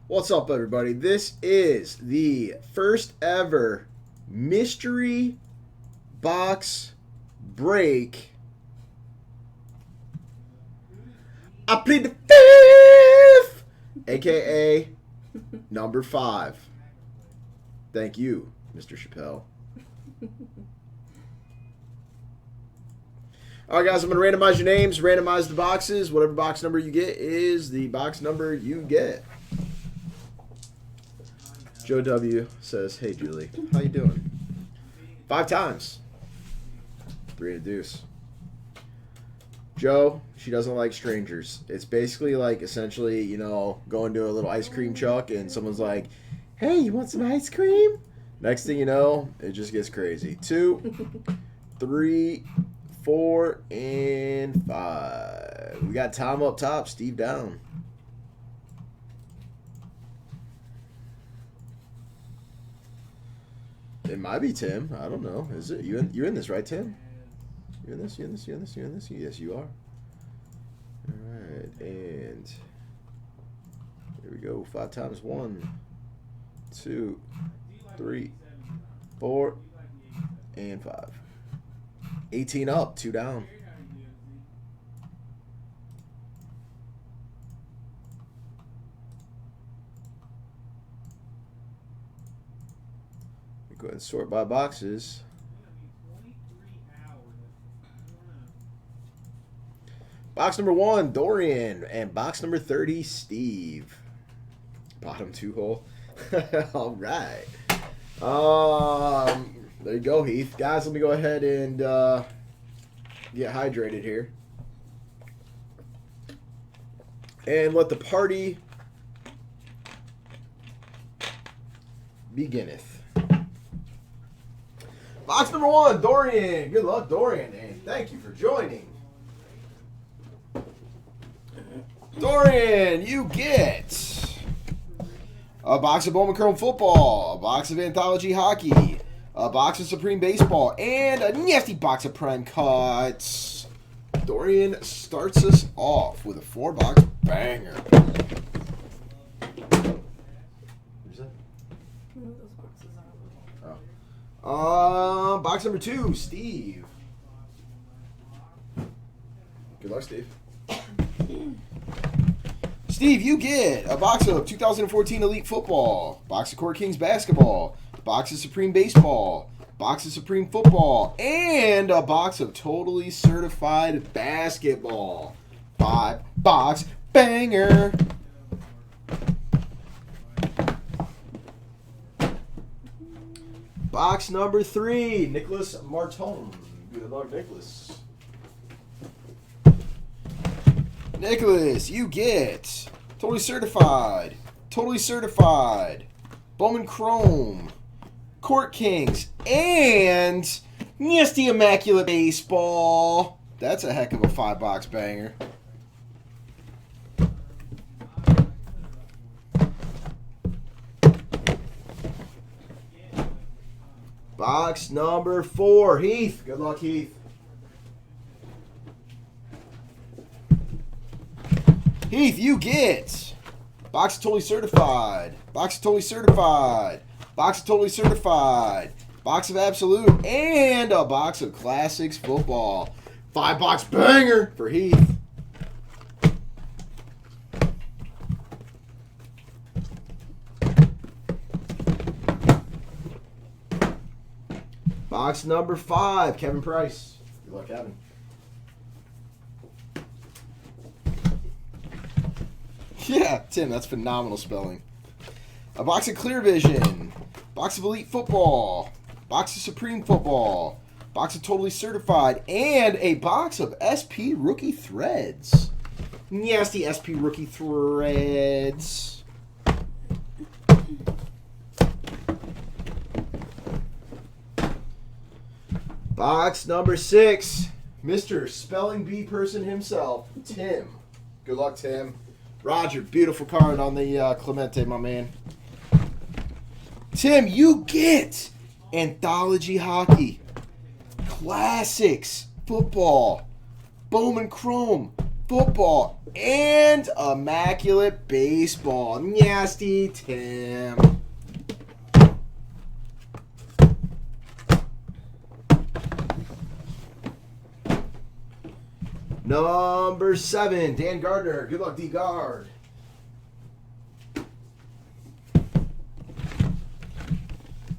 What's up, everybody? This is the first ever mystery box break. I plead the fifth, aka number 5. Thank you, Mr. Chappelle. All right, guys, I'm going to randomize your names, randomize the boxes. Whatever box number you get is the box number you get. Joe W. says, "Hey, Julie, how you doing?" 5 times. 3 and a deuce. Joe, she doesn't like strangers. It's basically like, essentially, you know, going to a little ice cream truck and someone's like, "Hey, you want some ice cream?" Next thing you know, it just gets crazy. 2, 3, 4, and 5. We got Tom up top, Steve down. It might be Tim. I don't know. Is it? You in this, right, Tim? You in this? You in this? You in this? You in this? Yes, you are. All right, and here we go. 5 times. 1, 2, 3, 4, and 5. 18 up, 2 down. Go ahead and sort by boxes. Box number 1, Dorian, and box number 30, Steve. Bottom 2 hole. All right. There you go, Heath. Guys, let me go ahead and get hydrated here. And let the party beginneth. Box number 1, Dorian. Good luck, Dorian, and thank you for joining. Dorian, you get a box of Bowman Chrome football, a box of Anthology hockey, a box of Supreme baseball, and a nasty box of Prime cuts. Dorian starts us off with a 4-box banger. Box number 2, Steve. Good luck, Steve. Steve, you get a box of 2014 Elite Football, box of Court Kings Basketball, box of Supreme Baseball, box of Supreme Football, and a box of Totally Certified Basketball. 5-box banger. Box number 3, Nicholas Martone. Good luck, Nicholas. Nicholas, you get Totally Certified, Bowman Chrome, Court Kings, and Nasty Immaculate Baseball. That's a heck of a 5-box banger. Box number 4, Heath. Good luck, Heath. Heath, you get box of Totally Certified, box of Totally Certified, box of Totally Certified, box of Absolute, and a box of Classics Football. 5-box banger for Heath. Box number 5, Kevin Price. Good luck, Kevin. Yeah, Tim, that's phenomenal spelling. A box of Clear Vision, box of Elite Football, box of Supreme Football, box of Totally Certified, and a box of SP Rookie Threads. Nasty SP Rookie Threads. Box number 6, Mr. Spelling Bee person himself, Tim. Good luck, Tim. Roger, beautiful card on the Clemente, my man. Tim, you get Anthology Hockey, Classics Football, Bowman Chrome, Football, and Immaculate Baseball. Nasty Tim. Number 7, Dan Gardner. Good luck, D-Guard.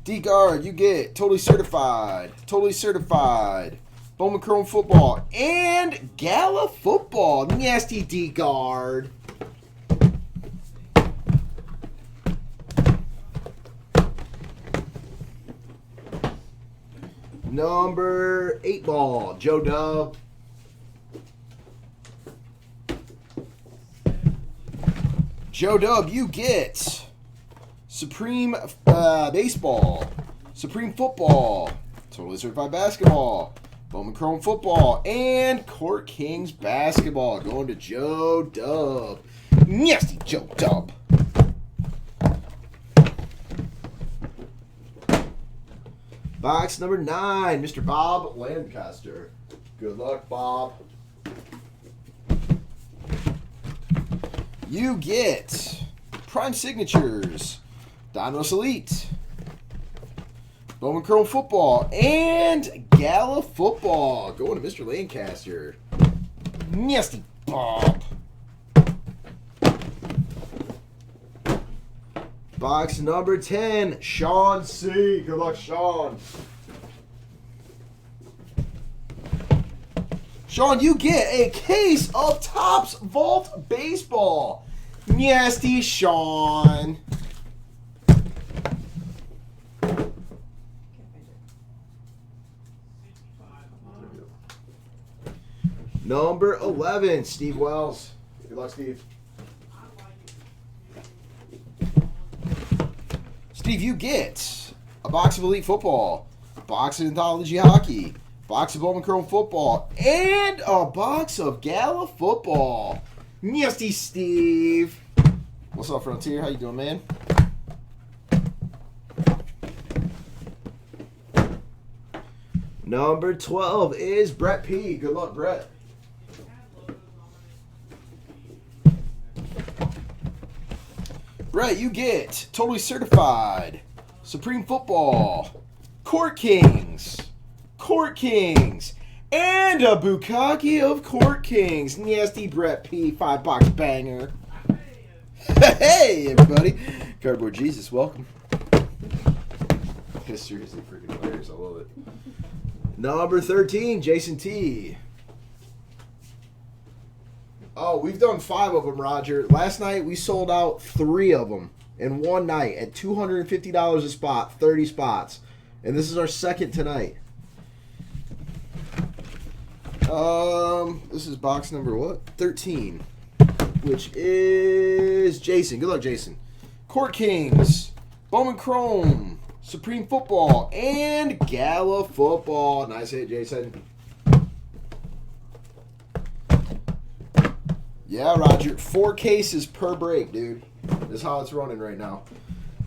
D-Guard, you get Totally Certified. Totally Certified. Bowman Chrome Football. And Gala Football. Nasty D-Guard. Number 8 ball, Joe Dub. Joe Dub, you get Supreme Baseball, Supreme Football, Totally Certified Basketball, Bowman Chrome Football, and Court Kings Basketball. Going to Joe Dub. Nasty Joe Dub. Box number 9, Mr. Bob Lancaster. Good luck, Bob. You get Prime Signatures, Donruss Elite, Bowman Chrome Football, and Gala Football. Going to Mr. Lancaster. Nasty Bob. Box number 10, Sean C. Good luck, Sean. Sean, you get a case of Topps Vault Baseball. Nasty Sean. Number 11, Steve Wells. Good luck, Steve. Steve, you get a box of Elite Football, box of Anthology Hockey, box of Bowman Chrome Football, and a box of Gala Football. Nasty Steve. What's up, Frontier? How you doing, man? Number 12 is Brett P. Good luck, Brett. Brett, you get Totally Certified, Supreme Football, Court Kings, and a Bukkake of Court Kings. Nasty Brett P. 5-box banger. Hey, everybody. Cardboard Jesus, welcome. It's seriously freaking hilarious. I love it. Number 13, Jason T. Oh, we've done 5 of them, Roger. Last night, we sold out 3 of them in one night at $250 a spot, 30 spots. And this is our second tonight. This is box number what? 13. Which is Jason. Good luck, Jason. Court Kings, Bowman Chrome, Supreme Football, and Gala Football. Nice hit, Jason. Yeah, Roger. 4 cases per break, dude. This is how it's running right now.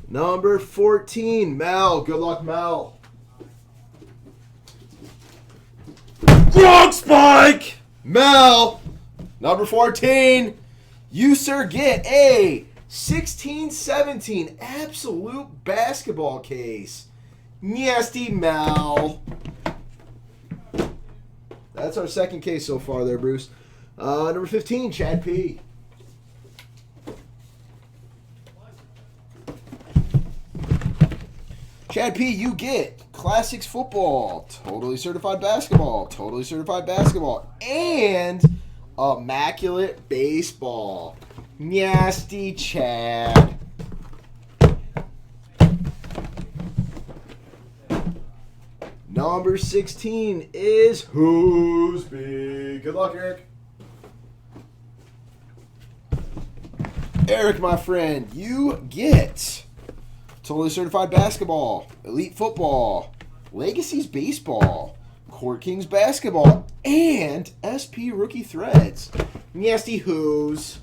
Number 14, Mel. Good luck, Mel. Wrong spike! Mel. Number 14. You, sir, get a 16-17 absolute basketball case. Nasty Mel. That's our second case so far there, Bruce. Number 15, Chad P. Chad P, you get Classics Football, Totally Certified Basketball, and Immaculate Baseball. Nasty Chad. Number 16 is Whoosby. Good luck, Eric. Eric, my friend, you get Totally Certified Basketball, Elite Football, Legacies Baseball, Court Kings Basketball, and SP Rookie Threads. Nasty Whoos.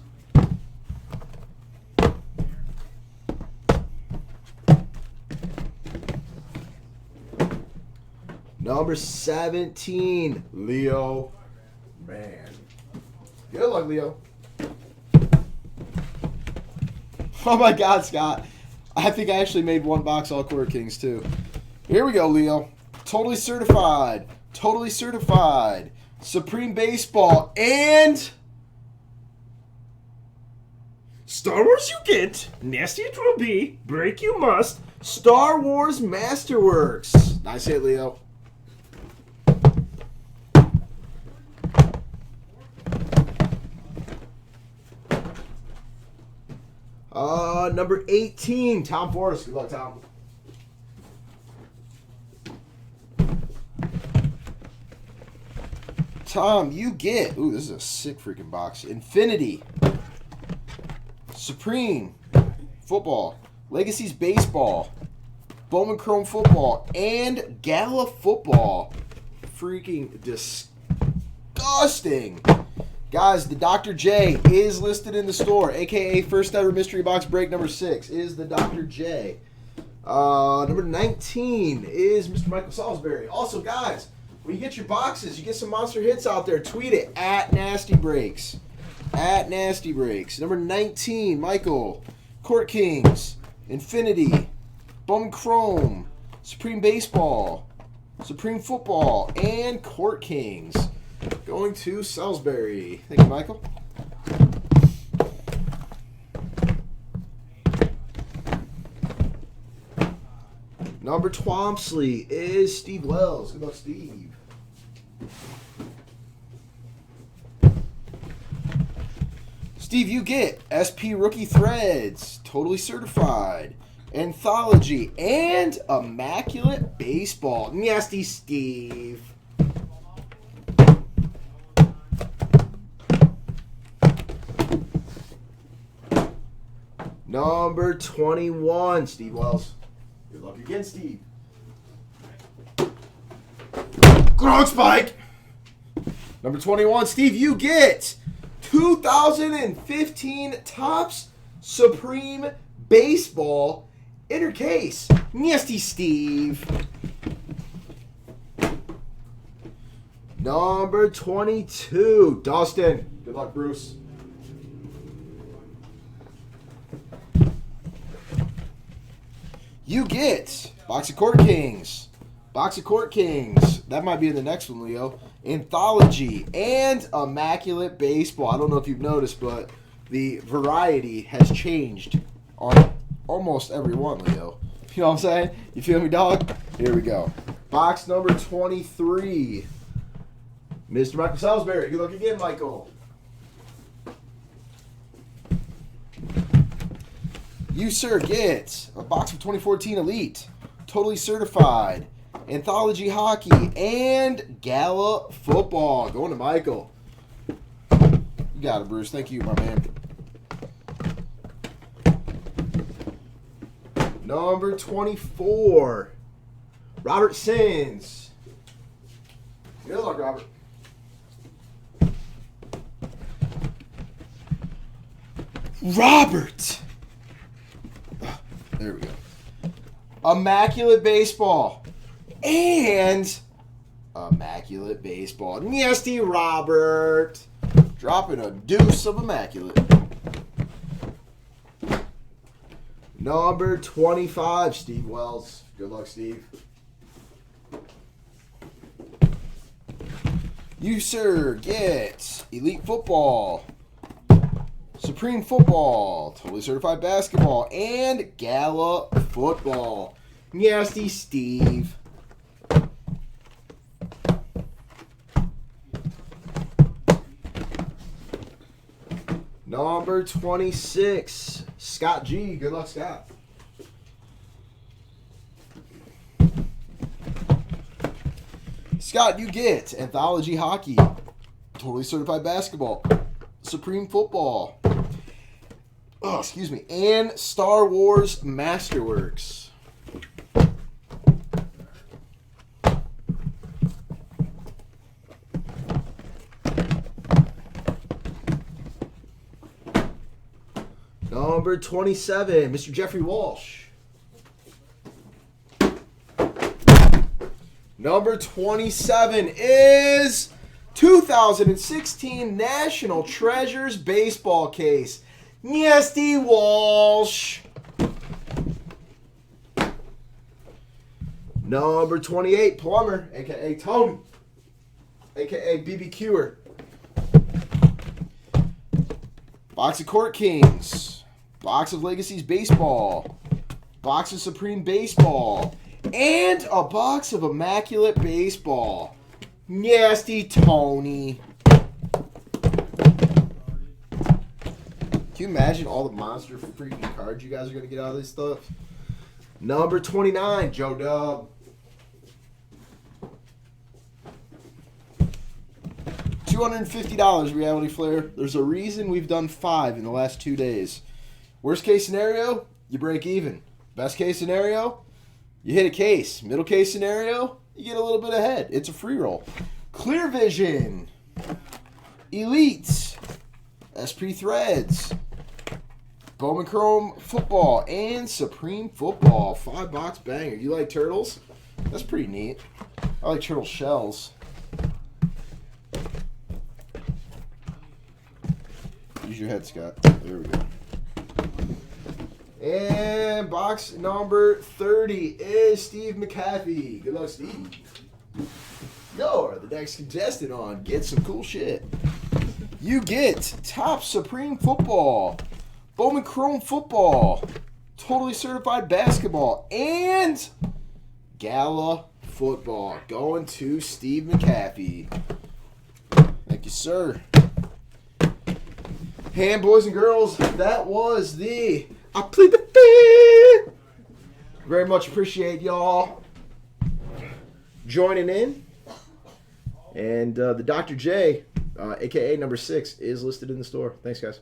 Number 17, Leo. Man. Good luck, Leo. Oh my God, Scott. I think I actually made one box all Court Kings too. Here we go, Leo. Totally certified. Totally certified. Supreme Baseball and Star Wars you get, nasty it will be, break you must. Star Wars Masterworks. Nice hit, Leo. Number 18, Tom Forrest. Good luck, Tom. Tom, you get... Ooh, this is a sick freaking box. Infinity. Supreme. Football. Legacies Baseball. Bowman Chrome Football. And Gala Football. Freaking disgusting. Guys, the Dr. J is listed in the store, a.k.a. first ever mystery box break number 6 is the Dr. J. Number 19 is Mr. Michael Salisbury. Also, guys, when you get your boxes, you get some monster hits out there, tweet it at Nasty Breaks. At Nasty Breaks. Number 19, Michael. Court Kings. Infinity. Bowman Chrome. Supreme Baseball. Supreme Football. And Court Kings. Going to Salisbury. Thank you, Michael. Number Twomsley is Steve Wells. Good luck, Steve. Steve, you get SP Rookie Threads. Totally certified. Anthology. And Immaculate Baseball. Nasty Steve. Number 21, Steve Wells. Good luck again, Steve. Gronk Spike. Number 21, Steve, you get 2015 Topps Supreme Baseball inner case. Nasty Steve. Number 22, Dustin. Good luck, Bruce. You get Box of Court Kings. Box of Court Kings. That might be in the next one, Leo. Anthology and Immaculate Baseball. I don't know if you've noticed, but the variety has changed on almost every one, Leo. You know what I'm saying? You feel me, dog? Here we go. Box number 23. Mr. Michael Salisbury. Good luck again, Michael. You, sir, get a box of 2014 Elite, totally certified, Anthology Hockey, and Gala Football. Going to Michael. You got it, Bruce. Thank you, my man. Number 24, Robert Sins. Good luck, Robert. Robert! There we go. Immaculate Baseball. And Immaculate Baseball. Nasty Robert. Dropping a deuce of Immaculate. Number 25, Steve Wells. Good luck, Steve. You, sir, get Elite Football. Supreme Football, Totally Certified Basketball, and Gala Football. Nasty Steve. Number 26, Scott G. Good luck, Scott. Scott, you get Anthology Hockey, Totally Certified Basketball, Supreme Football, and Star Wars Masterworks. Number 27, Mr. Jeffrey Walsh. Number 27 is 2016 National Treasures baseball case. Nasty Walsh. Number 28, Plumber, a.k.a. Tony, a.k.a. BBQer. Box of Court Kings. Box of Legacies Baseball. Box of Supreme Baseball. And a box of Immaculate Baseball. Nasty Tony. Can you imagine all the monster freaking cards you guys are going to get out of this stuff? Number 29, Joe Dub. $250 Reality Flare. There's a reason we've done 5 in the last 2 days. Worst case scenario, you break even. Best case scenario, you hit a case. Middle case scenario, you get a little bit ahead. It's a free roll. Clear Vision. Elite. SP Threads. Bowman Chrome Football and Supreme Football. 5-box banger. You like turtles? That's pretty neat. I like turtle shells. Use your head, Scott. There we go. And box number 30 is Steve McAfee. Good luck, Steve. You're the next contestant on Get Some Cool Shit. You get Top Supreme Football, Bowman Chrome Football, Totally Certified Basketball, and Gala Football. Going to Steve McAfee. Thank you, sir. And boys and girls, that was the I Plead the Fifth. Very much appreciate y'all joining in. And the Dr. J, a.k.a. number 6, is listed in the store. Thanks, guys.